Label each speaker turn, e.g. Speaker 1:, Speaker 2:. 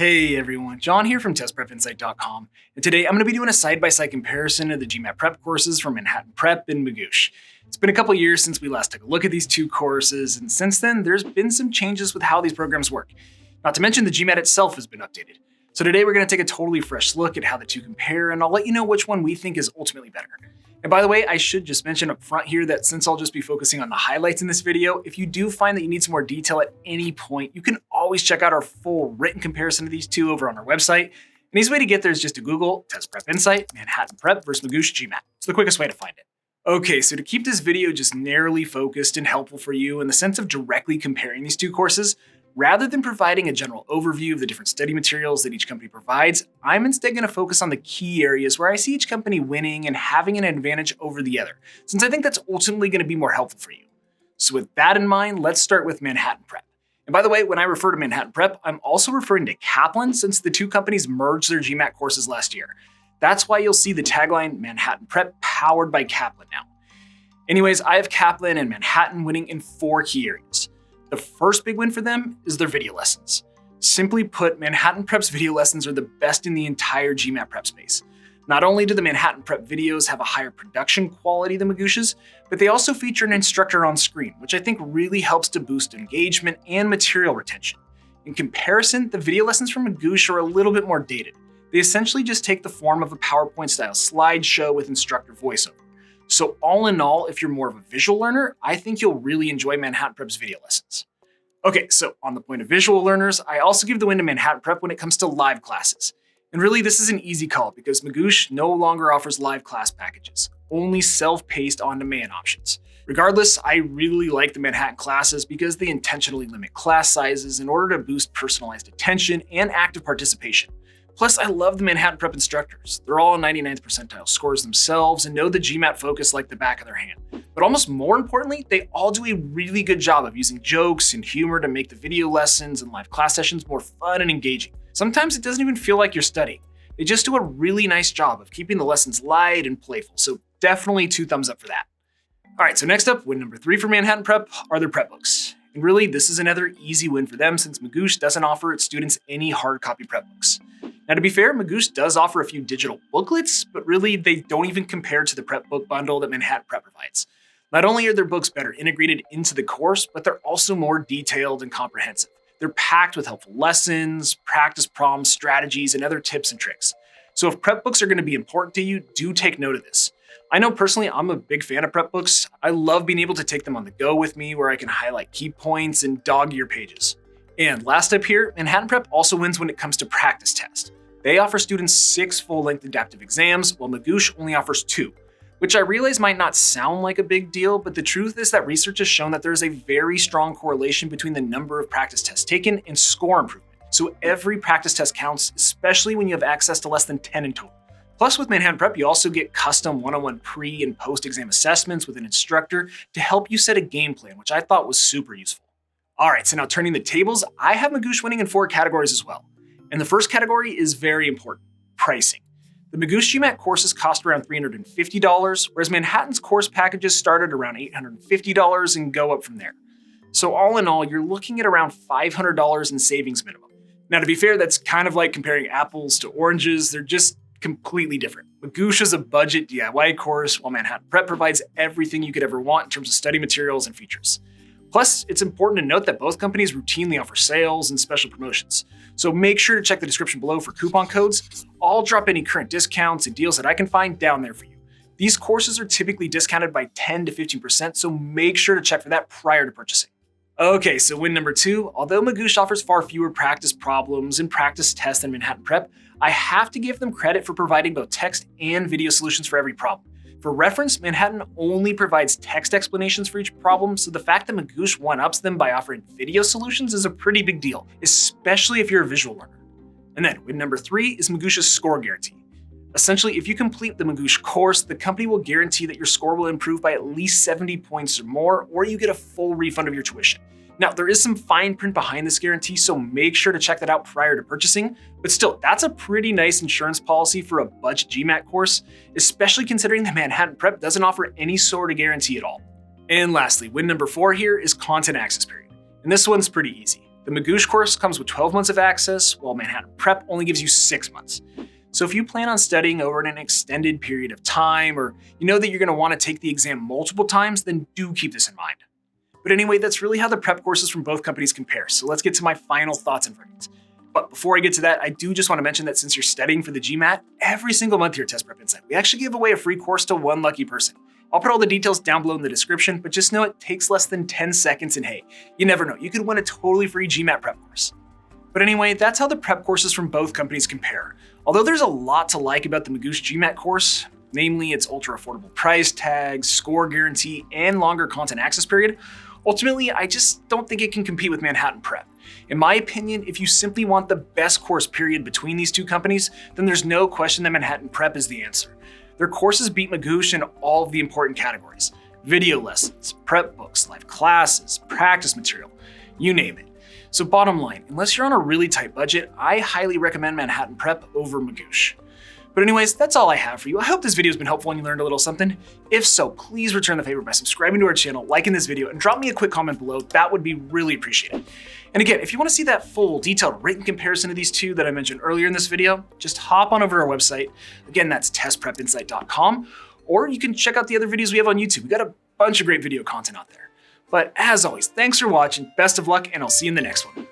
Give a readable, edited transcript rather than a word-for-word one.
Speaker 1: Hey everyone, John here from testprepinsight.com, and today I'm going to be doing a side-by-side comparison of the GMAT prep courses from Manhattan Prep and Magoosh. It's been a couple years since we last took a look at these two courses, and since then there's been some changes with how these programs work. Not to mention the GMAT itself has been updated. So today we're going to take a totally fresh look at how the two compare, and I'll let you know which one we think is ultimately better. And by the way, I should just mention up front here that since I'll just be focusing on the highlights in this video, if you do find that you need some more detail at any point, you can always check out our full written comparison of these two over on our website. An easy way to get there is just to Google Test Prep Insight, Manhattan Prep versus Magoosh GMAT. It's the quickest way to find it. Okay, so to keep this video just narrowly focused and helpful for you in the sense of directly comparing these two courses, rather than providing a general overview of the different study materials that each company provides, I'm instead going to focus on the key areas where I see each company winning and having an advantage over the other, since I think that's ultimately going to be more helpful for you. So with that in mind, let's start with Manhattan Prep. And by the way, when I refer to Manhattan Prep, I'm also referring to Kaplan, since the two companies merged their GMAT courses last year. That's why you'll see the tagline Manhattan Prep powered by Kaplan now. Anyways, I have Kaplan and Manhattan winning in 4 key areas. The first big win for them is their video lessons. Simply put, Manhattan Prep's video lessons are the best in the entire GMAT prep space. Not only do the Manhattan Prep videos have a higher production quality than Magoosh's, but they also feature an instructor on screen, which I think really helps to boost engagement and material retention. In comparison, the video lessons from Magoosh are a little bit more dated. They essentially just take the form of a PowerPoint-style slideshow with instructor voiceover. So all in all, if you're more of a visual learner, I think you'll really enjoy Manhattan Prep's video lessons. Okay, so on the point of visual learners, I also give the win to Manhattan Prep when it comes to live classes. And really, this is an easy call because Magoosh no longer offers live class packages, only self-paced on-demand options. Regardless, I really like the Manhattan classes because they intentionally limit class sizes in order to boost personalized attention and active participation. Plus, I love the Manhattan Prep instructors. They're all 99th percentile scores themselves and know the GMAT focus like the back of their hand. But almost more importantly, they all do a really good job of using jokes and humor to make the video lessons and live class sessions more fun and engaging. Sometimes it doesn't even feel like you're studying. They just do a really nice job of keeping the lessons light and playful, so definitely 2 thumbs up for that. All right, so next up, win number 3 for Manhattan Prep are their prep books. And really, this is another easy win for them since Magoosh doesn't offer its students any hard copy prep books. Now, to be fair, Magoosh does offer a few digital booklets, but really they don't even compare to the prep book bundle that Manhattan Prep provides. Not only are their books better integrated into the course, but they're also more detailed and comprehensive. They're packed with helpful lessons, practice problems, strategies, and other tips and tricks. So if prep books are going to be important to you, do take note of this. I know personally I'm a big fan of prep books. I love being able to take them on the go with me where I can highlight key points and dog-ear pages. And last up here, Manhattan Prep also wins when it comes to practice tests. They offer students 6 full-length adaptive exams, while Magoosh only offers 2, which I realize might not sound like a big deal, but the truth is that research has shown that there is a very strong correlation between the number of practice tests taken and score improvement. So every practice test counts, especially when you have access to less than 10 in total. Plus, with Manhattan Prep, you also get custom one-on-one pre- and post-exam assessments with an instructor to help you set a game plan, which I thought was super useful. All right, so now turning the tables, I have Magoosh winning in 4 categories as well. And the first category is very important, pricing. The Magoosh GMAT courses cost around $350, whereas Manhattan's course packages start at around $850 and go up from there. So all in all, you're looking at around $500 in savings minimum. Now, to be fair, that's kind of like comparing apples to oranges. They're just completely different. Magoosh is a budget DIY course, while Manhattan Prep provides everything you could ever want in terms of study materials and features. Plus, it's important to note that both companies routinely offer sales and special promotions. So make sure to check the description below for coupon codes. I'll drop any current discounts and deals that I can find down there for you. These courses are typically discounted by 10 to 15%, so make sure to check for that prior to purchasing. Okay, so win number 2, although Magoosh offers far fewer practice problems and practice tests than Manhattan Prep, I have to give them credit for providing both text and video solutions for every problem. For reference, Manhattan only provides text explanations for each problem, so the fact that Magoosh one-ups them by offering video solutions is a pretty big deal, especially if you're a visual learner. And then win number 3 is Magoosh's score guarantee. Essentially, if you complete the Magoosh course, the company will guarantee that your score will improve by at least 70 points or more, or you get a full refund of your tuition. Now, there is some fine print behind this guarantee, so make sure to check that out prior to purchasing, but still, that's a pretty nice insurance policy for a budget GMAT course, especially considering that Manhattan Prep doesn't offer any sort of guarantee at all. And lastly, win number 4 here is content access period. And this one's pretty easy. The Magoosh course comes with 12 months of access, while Manhattan Prep only gives you 6 months. So if you plan on studying over an extended period of time, or you know that you're going to want to take the exam multiple times, then do keep this in mind. But anyway, that's really how the prep courses from both companies compare. So let's get to my final thoughts and verdicts. But before I get to that, I do just want to mention that since you're studying for the GMAT, every single month here at Test Prep Insight, we actually give away a free course to one lucky person. I'll put all the details down below in the description, but just know it takes less than 10 seconds, and hey, you never know, you could win a totally free GMAT prep course. But anyway, that's how the prep courses from both companies compare. Although there's a lot to like about the Magoosh GMAT course, namely its ultra affordable price tags, score guarantee, and longer content access period, ultimately, I just don't think it can compete with Manhattan Prep. In my opinion, if you simply want the best course period between these two companies, then there's no question that Manhattan Prep is the answer. Their courses beat Magoosh in all of the important categories: video lessons, prep books, live classes, practice material, you name it. So bottom line, unless you're on a really tight budget, I highly recommend Manhattan Prep over Magoosh. But anyways, that's all I have for you. I hope this video has been helpful and you learned a little something. If so, please return the favor by subscribing to our channel, liking this video, and drop me a quick comment below. That would be really appreciated. And again, if you want to see that full detailed written comparison of these two that I mentioned earlier in this video, just hop on over to our website. Again, that's testprepinsight.com, or you can check out the other videos we have on YouTube. We got a bunch of great video content out there. But as always, thanks for watching, best of luck, and I'll see you in the next one.